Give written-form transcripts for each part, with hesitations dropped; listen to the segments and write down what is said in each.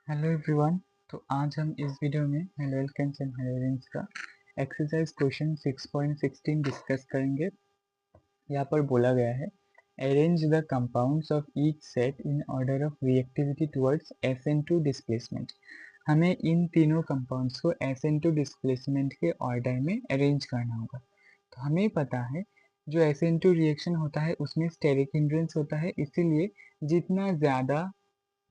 Hello everyone. तो आज हम इस वीडियो में हेलो एल्केन्स एंड हेलोजेन्स का एक्सरसाइज क्वेश्चन 6.16 डिस्कस करेंगे। यहाँ पर बोला गया है arrange the compounds of each set in order of reactivity towards SN2 displacement. हमें इन तीनों कंपाउंड्स को SN2 डिस्प्लेसमेंट के ऑर्डर में अरेंज करना होगा। तो हमें पता है जो SN2 रिएक्शन होता है उसमें स्टेरिक हिंड्रेंस होता है, इसीलिए जितना ज़्यादा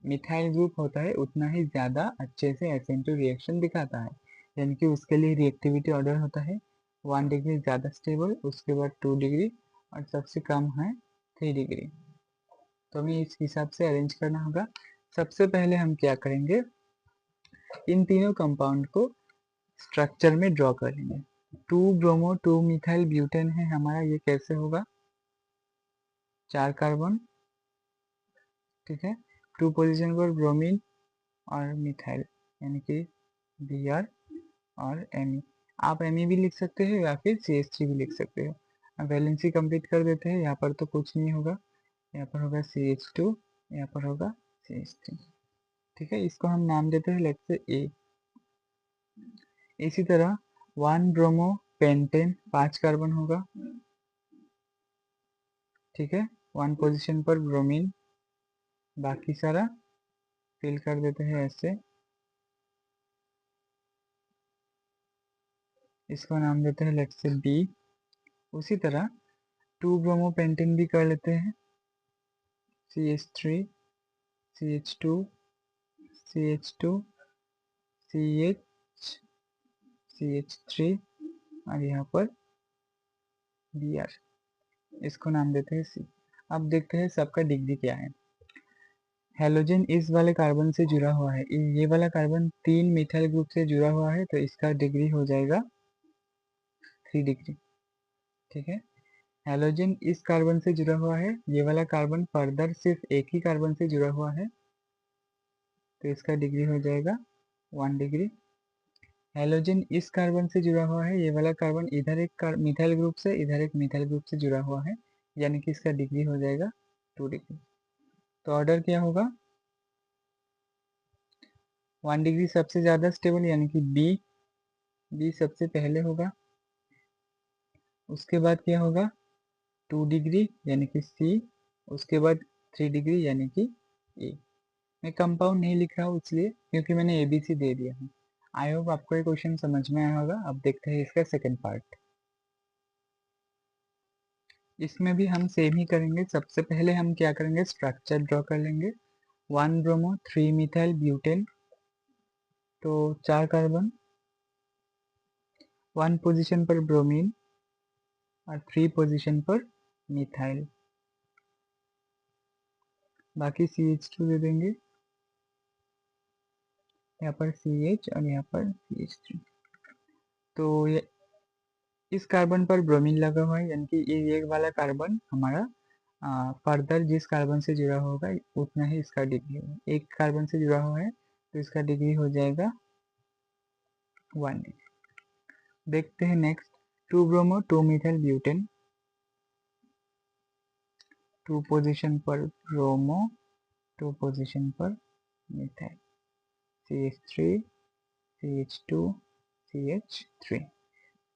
मिथाइल ग्रुप होता है उतना ही ज़्यादा अच्छे से SN2 रिएक्शन दिखाता है। यानी कि उसके लिए रिएक्टिविटी ऑर्डर होता है 1 डिग्री ज़्यादा स्टेबल, उसके बाद 2 डिग्री और सबसे कम है 3 डिग्री। तो हमें इस हिसाब से अरेंज करना होगा। सबसे पहले हम क्या करेंगे, इन तीनों कंपाउंड को स्ट्रक्चर में ड्रॉ कर लेंगे। 2 ब्रोमो 2 मिथाइल ब्यूटेन है हमारा, ये कैसे होगा, 4 कार्बन, ठीक है। 2 पोजीशन पर ब्रोमीन और मिथाइल यानी कि Br और Me। आप Me भी लिख सकते हो या फिर CH3 भी लिख सकते हो। अब वैलेंसी कंप्लीट कर देते हैं। यहाँ पर तो कुछ नहीं होगा, यहाँ पर होगा CH2, यहाँ पर होगा CH3, ठीक है। इसको हम नाम देते हैं लेट्स से A। इसी तरह 1 ब्रोमो पेंटेन 5 कार्बन होगा, ठीक है। 1 पोजीशन पर ब्रोमीन, बाकी सारा फिल कर देते हैं ऐसे। इसको नाम देते हैं लेट्स से B। उसी तरह 2 ब्रोमो पेंटेन भी कर लेते हैं, CH3, CH2, CH2, CH, CH3 और यहाँ पर Br। इसको नाम देते हैं C। अब देखते हैं सबका डिग्री क्या है। हेलोजन इस वाले कार्बन से जुड़ा हुआ है, ये वाला कार्बन 3 मिथाइल ग्रुप से जुड़ा हुआ है, तो इसका डिग्री हो जाएगा 3 डिग्री, ठीक है। हेलोजन इस कार्बन से जुड़ा हुआ है, ये वाला कार्बन फर्दर सिर्फ एक ही कार्बन से जुड़ा हुआ है, तो इसका डिग्री हो जाएगा 1 डिग्री। हेलोजन इस कार्बन से जुड़ा हुआ है, ये वाला कार्बन इधर एक मिथाइल ग्रुप से इधर एक मिथाइल ग्रुप से जुड़ा हुआ है, यानी कि इसका डिग्री हो जाएगा 2 डिग्री। तो ऑर्डर क्या होगा, 1 डिग्री सबसे ज़्यादा स्टेबल यानी कि बी सबसे पहले होगा। उसके बाद क्या होगा 2 डिग्री यानी कि C, उसके बाद 3 डिग्री यानी कि A। मैं कंपाउंड नहीं लिख रहा हूँ इसलिए क्योंकि मैंने ABC दे दिया है। आई होप आपको ये क्वेश्चन समझ में आया होगा। अब देखते हैं इसका सेकंड पार्ट। इसमें भी हम सेम ही करेंगे। सबसे पहले हम क्या करेंगे, स्ट्रक्चर ड्रॉ कर लेंगे। 1 ब्रोमो 3 मिथाइल ब्यूटेन, तो 4 कार्बन, 1 पोजीशन पर ब्रोमीन और 3 पोजीशन पर मिथाइल, बाकी CH2 दे देंगे, यहाँ पर CH और यहाँ पर CH3। तो ये इस कार्बन पर ब्रोमीन लगा हुआ है, यानी कि ये वाला कार्बन हमारा फर्दर जिस कार्बन से जुड़ा होगा उतना ही इसका डिग्री होगा। एक कार्बन से जुड़ा हुआ है तो इसका डिग्री हो जाएगा 1 डिग्री। देखते हैं next, 2 bromo 2 methyl butane, 2 position पर ब्रोमो 2 पोजीशन पर मिथाइल, CH3, CH2, CH3।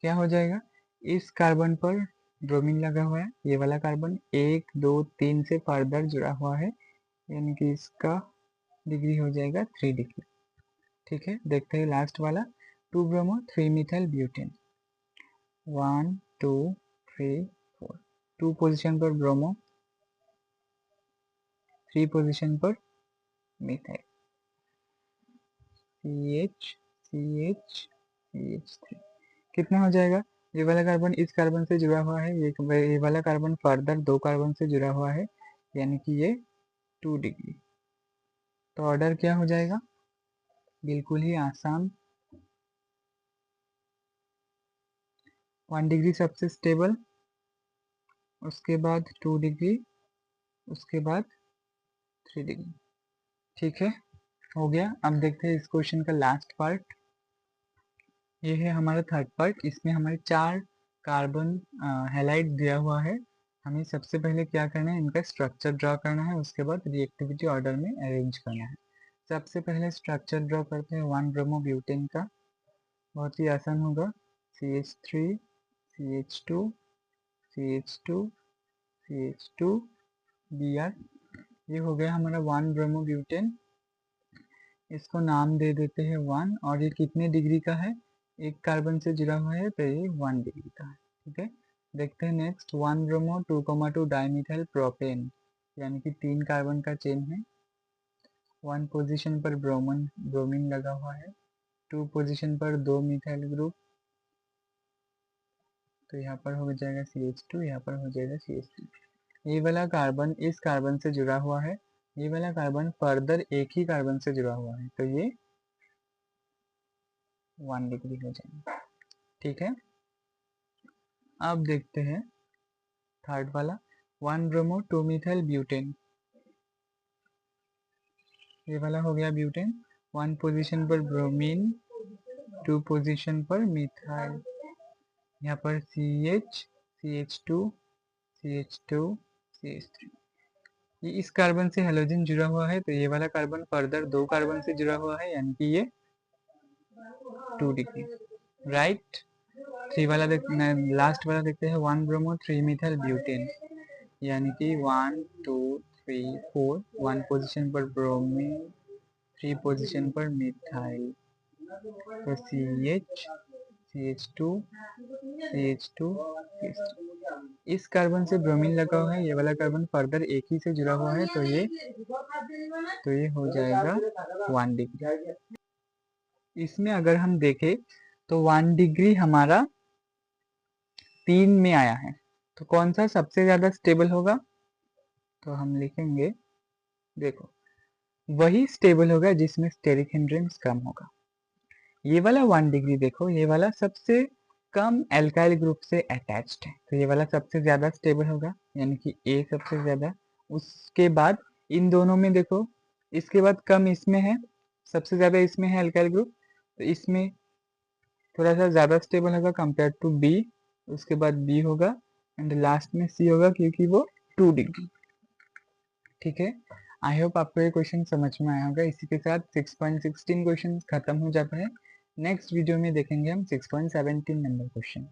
क्या हो जाएगा, इस कार्बन पर ब्रोमीन लगा हुआ है, ये वाला कार्बन 1 2 3 से फर्दर जुड़ा हुआ है, यानी कि इसका डिग्री हो जाएगा 3 डिग्री, ठीक है। देखते हैं लास्ट वाला, 2 ब्रोमो 3 मिथाइल ब्यूटेन, 1 2 3 4, 2 पोजीशन पर ब्रोमो, 3 पोजीशन पर मिथाइल, CH CH CH3। कितना हो जाएगा, ये वाला कार्बन इस कार्बन से जुड़ा हुआ है, ये वाला कार्बन फर्दर 2 कार्बन से जुड़ा हुआ है, यानी कि ये 2 डिग्री। तो ऑर्डर क्या हो जाएगा, बिल्कुल ही आसान। 1 डिग्री सबसे स्टेबल, उसके बाद 2 डिग्री, उसके बाद 3 डिग्री, ठीक है, हो गया। अब देखते हैं इस क्वेश्चन का लास्ट पार्ट। ये है हमारा थर्ड पार्ट। इसमें हमारे 4 कार्बन हैलाइड दिया हुआ है। हमें सबसे पहले क्या करना है, इनका स्ट्रक्चर ड्रा करना है, उसके बाद रिएक्टिविटी ऑर्डर में अरेंज करना है। सबसे पहले स्ट्रक्चर ड्रॉ करते हैं 1 ब्रोमो ब्यूटेन का, बहुत ही आसान होगा। CH3 CH2 CH2 CH2 Br, ये हो गया हमारा 1 ब्रोमो ब्यूटेन। इसको नाम दे देते हैं 1, और ये कितने डिग्री का है, एक कार्बन से जुड़ा हुआ है तो ये 1 डिग्री का है। ठीक है, देखते हैं नेक्स्ट 1 ब्रोमो 2,2 डाइमिथाइल प्रोपेन, यानी कि 3 कार्बन का चेन है। 1 पोजीशन पर ब्रोमीन लगा हुआ है, 2 पोजीशन पर 2 मिथाइल ग्रुप, तो यहाँ पर हो जाएगा CH2, यहाँ पर हो जाएगा CH3। ये वाला कार्बन इस कार्बन से जुड़ा हुआ है, ये वाला कार्बन फर्दर एक ही कार्बन से जुड़ा हुआ है, तो ये 1 डिग्री हो जाएगा। ठीक है, अब देखते हैं थर्ड वाला 1 ब्रोमो 2 मिथाइल ब्यूटेन, ये वाला हो गया ब्यूटेन। 1 पोजीशन पर ब्रोमीन, 2 पोजीशन पर मिथाइल, यहाँ पर CH CH2 CH2 CH3। ये इस कार्बन से हेलोजन जुड़ा हुआ है, तो ये वाला कार्बन फर्दर 2 कार्बन से जुड़ा हुआ है, यानी कि ये 2 डिग्री, राइट। 3 वाला लास्ट वाला देखते हैं 1 ब्रोमो 3 मिथाइल ब्यूटेन, यानी कि 1 2 3 4, 1 पोजीशन पर ब्रोमीन, 3 पोजीशन पर मिथाइल, तो CH CH2 CH2 CH2। इस कार्बन से ब्रोमीन लगा हुआ है, ये वाला कार्बन फर्दर एक ही से जुड़ा हुआ है, तो ये हो जाएगा 1 डिग्री। इसमें अगर हम देखें तो 1 डिग्री हमारा 3 में आया है, तो कौन सा सबसे ज्यादा स्टेबल होगा, तो हम लिखेंगे, देखो वही स्टेबल होगा जिसमें स्टेरिक हिंड्रेंस कम होगा। ये वाला 1 डिग्री देखो, ये वाला सबसे कम एल्काइल ग्रुप से अटैच्ड है, तो ये वाला सबसे ज्यादा स्टेबल होगा, यानी कि A सबसे ज्यादा। उसके बाद इन दोनों में देखो, इसके बाद कम इसमें है, सबसे ज्यादा इसमें है एल्काइल ग्रुप, तो इसमें थोड़ा सा ज्यादा स्टेबल होगा कंपेयर टू B। उसके बाद B होगा एंड लास्ट में C होगा, क्योंकि वो 2 डिग्री। ठीक है, आई होप आपको ये क्वेश्चन समझ में आया होगा। इसी के साथ 6.16 क्वेश्चन खत्म हो जाता है। नेक्स्ट वीडियो में देखेंगे हम 6.17 नंबर क्वेश्चन।